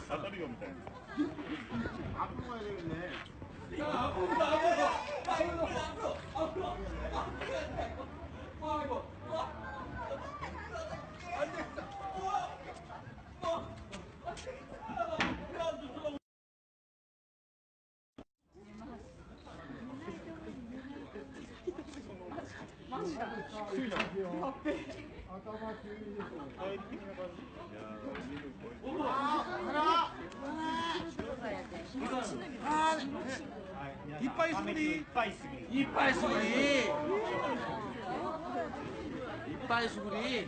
다다리 없네. 앞으로 가야 되겠네. 이빨 수그리. 이빨 수그리. 이빨 수그리.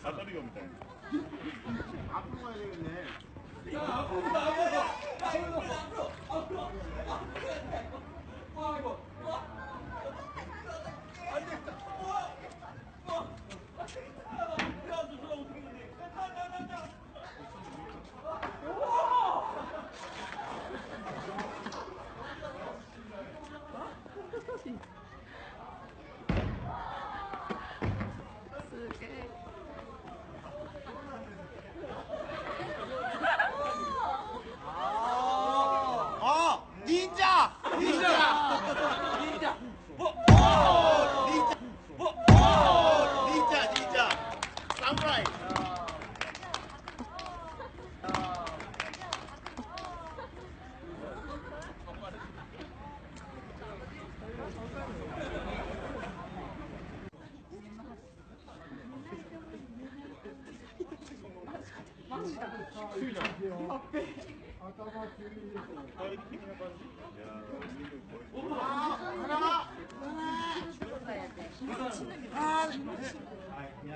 다다리 없네. 앞으로 가야 되겠네. 닌자. 닌자. 닌자. 사무라이.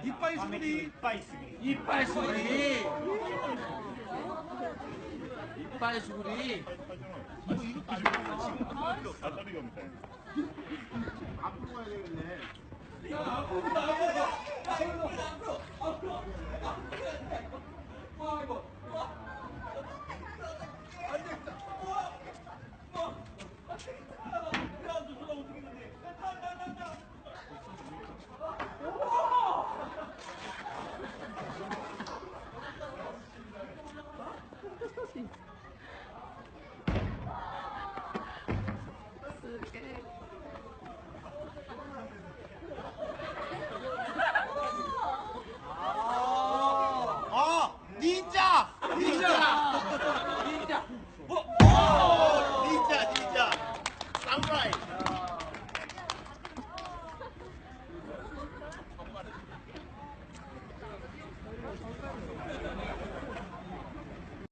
이빨 수그리. 이빨 수그리. 이빨 수그리. 다다리 없네. 앞으로 가야 되겠네.